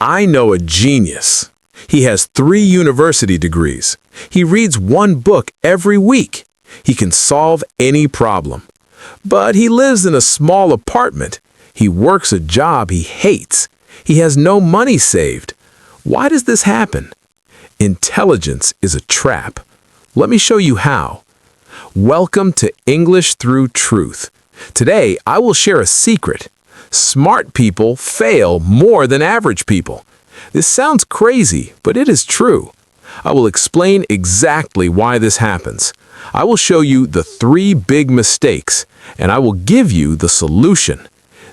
I know a genius. He has 3 university degrees. He reads 1 book every week. He can solve any problem. But he lives in a small apartment. He works a job he hates. He has no money saved. Why does this happen? Intelligence is a trap. Let me show you how. Welcome to English Through Truth. Today, I will share a secret. Smart people fail more than average people. This sounds crazy, but it is true. I will explain exactly why this happens. I will show you the 3 big mistakes, and I will give you the solution.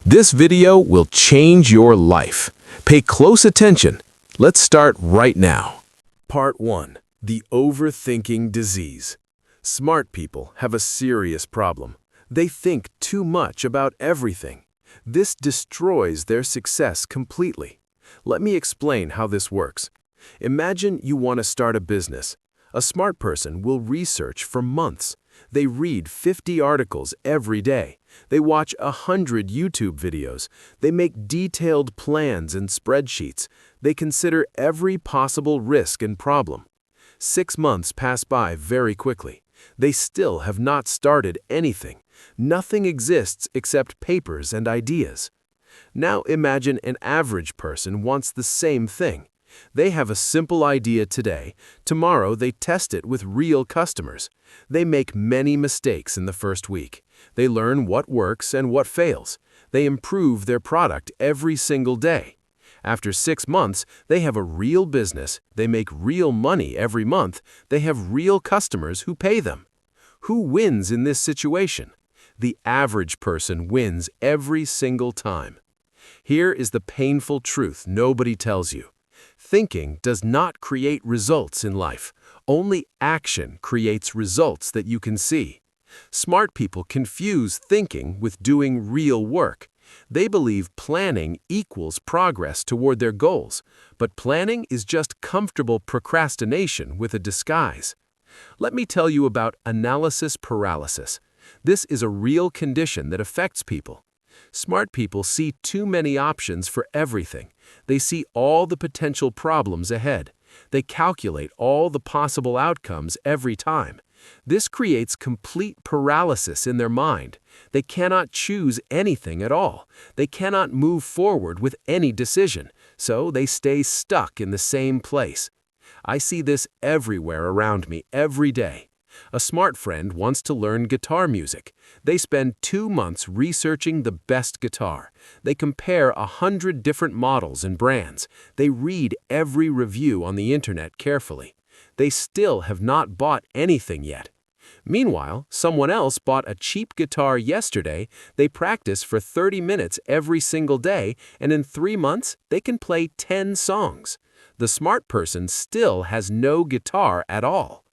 This video will change your life. Pay close attention. Let's start right now. Part 1. The Overthinking Disease. Smart people have a serious problem. They think too much about everything. This destroys their success completely. Let me explain how this works. Imagine you want to start a business. A smart person will research for months. They read 50 articles every day. They watch 100 YouTube videos. They make detailed plans and spreadsheets. They consider every possible risk and problem. 6 months pass by very quickly. They still have not started anything. Nothing exists except papers and ideas. Now imagine an average person wants the same thing. They have a simple idea today. Tomorrow they test it with real customers. They make many mistakes in the first week. They learn what works and what fails. They improve their product every single day. After 6 months, they have a real business. They make real money every month. They have real customers who pay them. Who wins in this situation? The average person wins every single time. Here is the painful truth nobody tells you. Thinking does not create results in life. Only action creates results that you can see. Smart people confuse thinking with doing real work. They believe planning equals progress toward their goals, but planning is just comfortable procrastination with a disguise. Let me tell you about analysis paralysis. This is a real condition that affects people. Smart people see too many options for everything. They see all the potential problems ahead. They calculate all the possible outcomes every time. This creates complete paralysis in their mind. They cannot choose anything at all. They cannot move forward with any decision, so they stay stuck in the same place. I see this everywhere around me every day. A smart friend wants to learn guitar music. They spend 2 months researching the best guitar. They compare 100 different models and brands. They read every review on the internet carefully. They still have not bought anything yet. Meanwhile, someone else bought a cheap guitar yesterday. They practice for 30 minutes every single day, and in 3 months, they can play 10 songs. The smart person still has no guitar at all.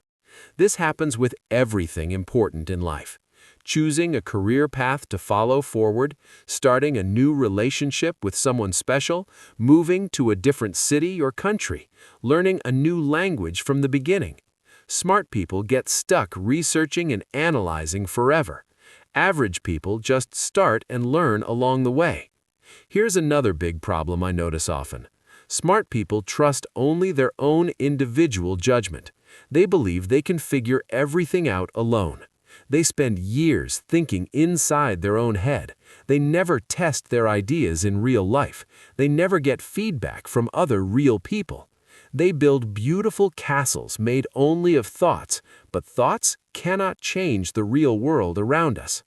This happens with everything important in life. Choosing a career path to follow forward, starting a new relationship with someone special, moving to a different city or country, learning a new language from the beginning. Smart people get stuck researching and analyzing forever. Average people just start and learn along the way. Here's another big problem I notice often. Smart people trust only their own individual judgment. They believe they can figure everything out alone. They spend years thinking inside their own head. They never test their ideas in real life. They never get feedback from other real people. They build beautiful castles made only of thoughts, but thoughts cannot change the real world around us.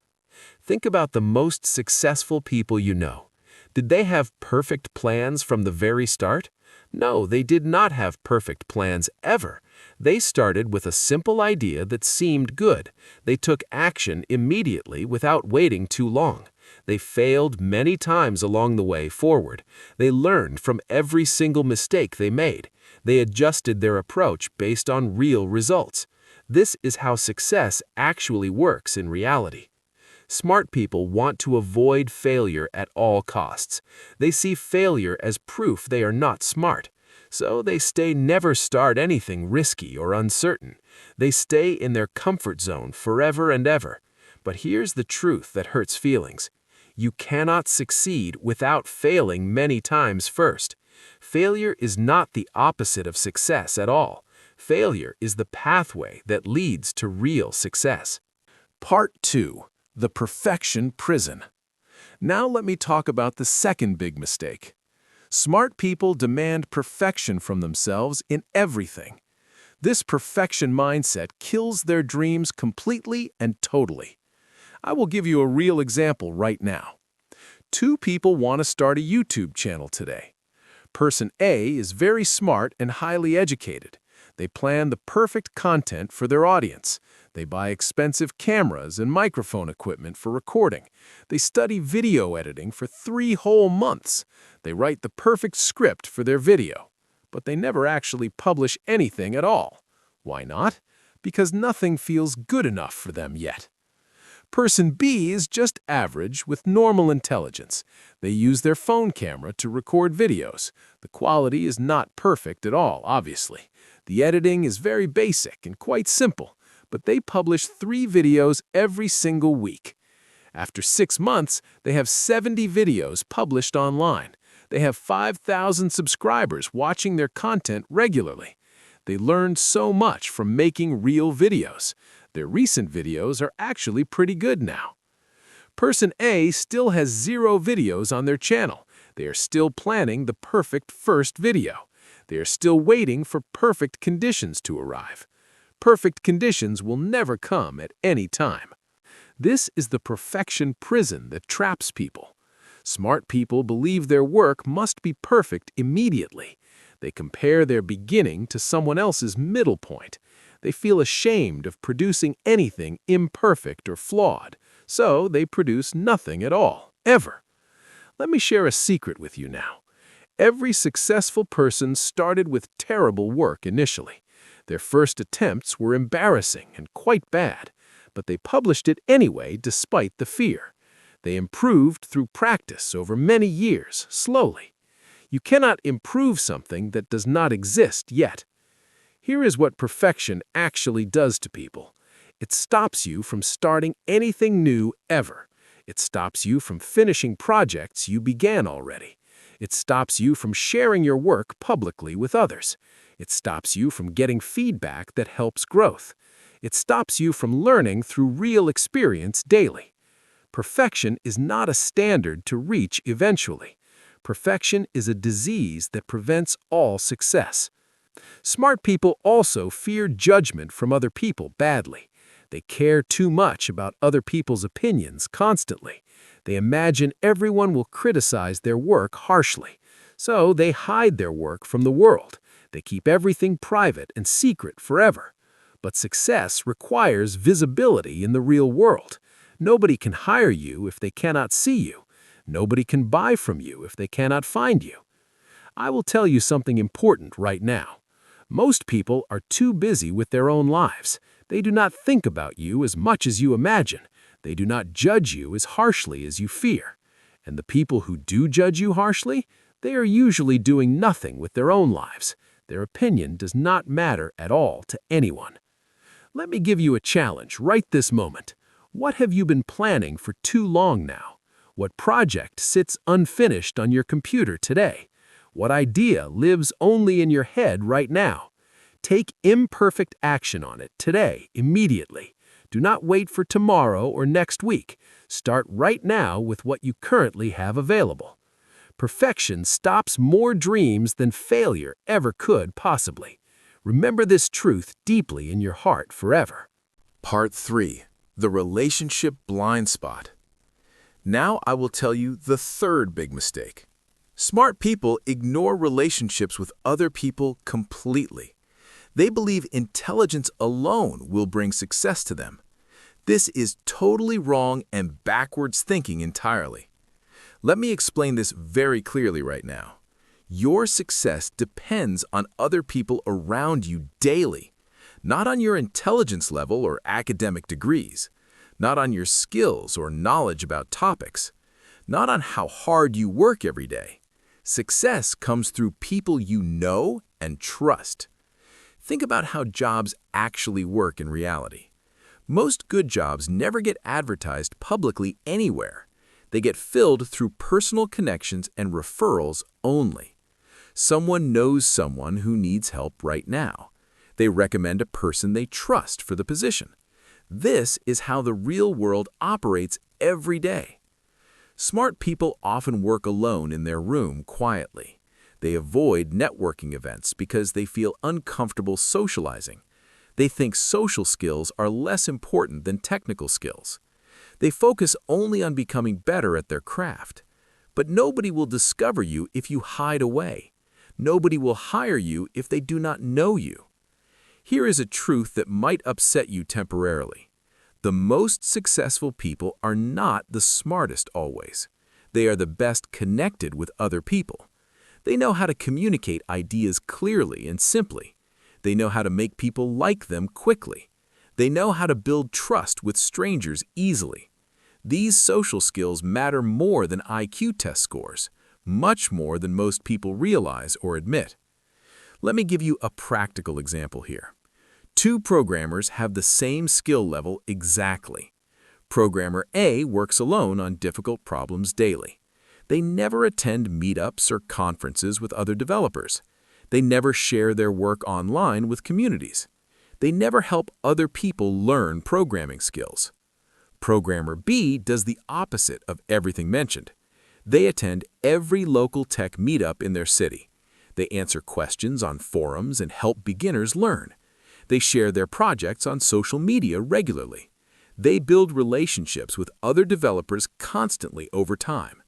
Think about the most successful people you know. Did they have perfect plans from the very start? No, they did not have perfect plans ever. They started with a simple idea that seemed good. They took action immediately without waiting too long. They failed many times along the way forward. They learned from every single mistake they made. They adjusted their approach based on real results. This is how success actually works in reality. Smart people want to avoid failure at all costs. They see failure as proof they are not smart. So they never start anything risky or uncertain. They stay in their comfort zone forever and ever. But here's the truth that hurts feelings. You cannot succeed without failing many times first. Failure is not the opposite of success at all. Failure is the pathway that leads to real success. Part 2. The Perfection Prison. Now let me talk about the second big mistake. Smart people demand perfection from themselves in everything. This perfection mindset kills their dreams completely and totally. I will give you a real example right now. Two people want to start a YouTube channel today. Person A is very smart and highly educated. They plan the perfect content for their audience. They buy expensive cameras and microphone equipment for recording. They study video editing for 3 whole months. They write the perfect script for their video. But they never actually publish anything at all. Why not? Because nothing feels good enough for them yet. Person B is just average with normal intelligence. They use their phone camera to record videos. The quality is not perfect at all, obviously. The editing is very basic and quite simple, but they publish 3 videos every single week. After 6 months, they have 70 videos published online. They have 5,000 subscribers watching their content regularly. They learned so much from making real videos. Their recent videos are actually pretty good now. Person A still has 0 videos on their channel. They are still planning the perfect first video. They are still waiting for perfect conditions to arrive. Perfect conditions will never come at any time. This is the perfection prison that traps people. Smart people believe their work must be perfect immediately. They compare their beginning to someone else's middle point. They feel ashamed of producing anything imperfect or flawed, so they produce nothing at all, ever. Let me share a secret with you now. Every successful person started with terrible work initially. Their first attempts were embarrassing and quite bad, but they published it anyway despite the fear. They improved through practice over many years, slowly. You cannot improve something that does not exist yet. Here is what perfection actually does to people. It stops you from starting anything new ever. It stops you from finishing projects you began already. It stops you from sharing your work publicly with others. It stops you from getting feedback that helps growth. It stops you from learning through real experience daily. Perfection is not a standard to reach eventually. Perfection is a disease that prevents all success. Smart people also fear judgment from other people badly. They care too much about other people's opinions constantly. They imagine everyone will criticize their work harshly. So they hide their work from the world. They keep everything private and secret forever. But success requires visibility in the real world. Nobody can hire you if they cannot see you. Nobody can buy from you if they cannot find you. I will tell you something important right now. Most people are too busy with their own lives. They do not think about you as much as you imagine. They do not judge you as harshly as you fear. And the people who do judge you harshly, they are usually doing nothing with their own lives. Their opinion does not matter at all to anyone. Let me give you a challenge right this moment. What have you been planning for too long now? What project sits unfinished on your computer today? What idea lives only in your head right now? Take imperfect action on it today, immediately. Do not wait for tomorrow or next week. Start right now with what you currently have available. Perfection stops more dreams than failure ever could possibly. Remember this truth deeply in your heart forever. Part 3. The Relationship Blind Spot. Now I will tell you the third big mistake. Smart people ignore relationships with other people completely. They believe intelligence alone will bring success to them. This is totally wrong and backwards thinking entirely. Let me explain this very clearly right now. Your success depends on other people around you daily, not on your intelligence level or academic degrees, not on your skills or knowledge about topics, not on how hard you work every day. Success comes through people you know and trust. Think about how jobs actually work in reality. Most good jobs never get advertised publicly anywhere. They get filled through personal connections and referrals only. Someone knows someone who needs help right now. They recommend a person they trust for the position. This is how the real world operates every day. Smart people often work alone in their room quietly. They avoid networking events because they feel uncomfortable socializing. They think social skills are less important than technical skills. They focus only on becoming better at their craft. But nobody will discover you if you hide away. Nobody will hire you if they do not know you. Here is a truth that might upset you temporarily. The most successful people are not the smartest always. They are the best connected with other people. They know how to communicate ideas clearly and simply. They know how to make people like them quickly. They know how to build trust with strangers easily. These social skills matter more than IQ test scores, much more than most people realize or admit. Let me give you a practical example here. Two programmers have the same skill level exactly. Programmer A works alone on difficult problems daily. They never attend meetups or conferences with other developers. They never share their work online with communities. They never help other people learn programming skills. Programmer B does the opposite of everything mentioned. They attend every local tech meetup in their city. They answer questions on forums and help beginners learn. They share their projects on social media regularly. They build relationships with other developers constantly over time.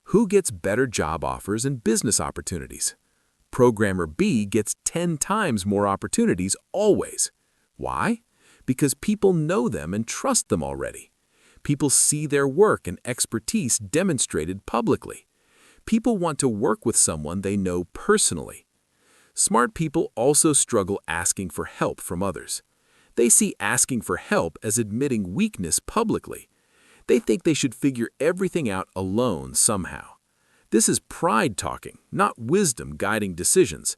Who gets better job offers and business opportunities? Programmer B gets 10 times more opportunities always. Why? Because people know them and trust them already. People see their work and expertise demonstrated publicly. People want to work with someone they know personally. Smart people also struggle asking for help from others. They see asking for help as admitting weakness publicly. They think they should figure everything out alone somehow. This is pride talking, not wisdom guiding decisions.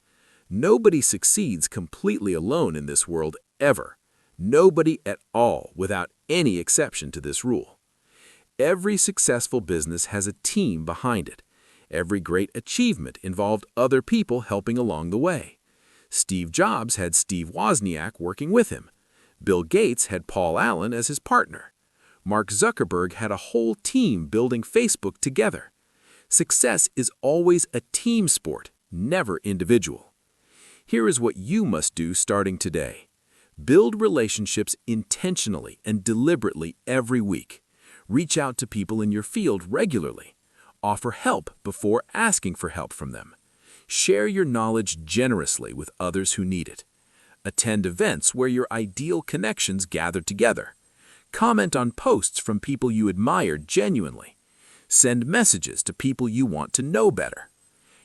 Nobody succeeds completely alone in this world ever. Nobody at all, without any exception to this rule. Every successful business has a team behind it. Every great achievement involved other people helping along the way. Steve Jobs had Steve Wozniak working with him. Bill Gates had Paul Allen as his partner. Mark Zuckerberg had a whole team building Facebook together. Success is always a team sport, never individual. Here is what you must do starting today. Build relationships intentionally and deliberately every week. Reach out to people in your field regularly. Offer help before asking for help from them. Share your knowledge generously with others who need it. Attend events where your ideal connections gather together. Comment on posts from people you admire genuinely. Send messages to people you want to know better.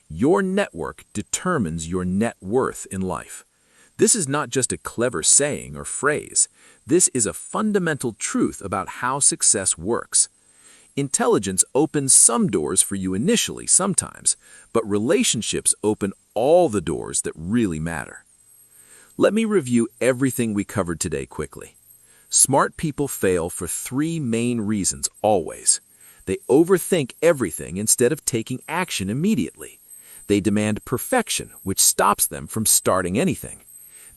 Your network determines your net worth in life. This is not just a clever saying or phrase. This is a fundamental truth about how success works. Intelligence opens some doors for you initially sometimes, but relationships open all the doors that really matter. Let me review everything we covered today quickly. Smart people fail for 3 main reasons always. They overthink everything instead of taking action immediately. They demand perfection, which stops them from starting anything.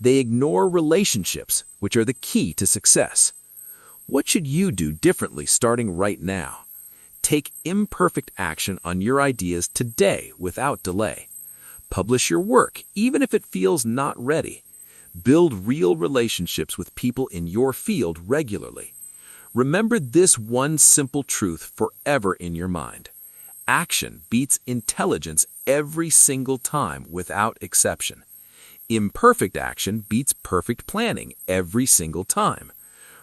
They ignore relationships, which are the key to success. What should you do differently starting right now? Take imperfect action on your ideas today without delay. Publish your work, even if it feels not ready. Build real relationships with people in your field regularly. Remember this one simple truth forever in your mind. Action beats intelligence every single time without exception. Imperfect action beats perfect planning every single time.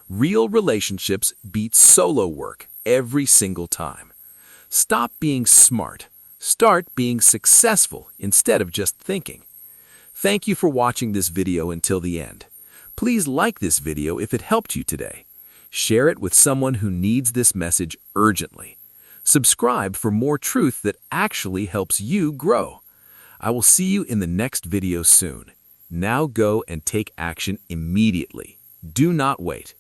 Real relationships beat solo work every single time. Stop being smart. Start being successful instead of just thinking. Thank you for watching this video until the end. Please like this video if it helped you today. Share it with someone who needs this message urgently. Subscribe for more truth that actually helps you grow. I will see you in the next video soon. Now go and take action immediately. Do not wait.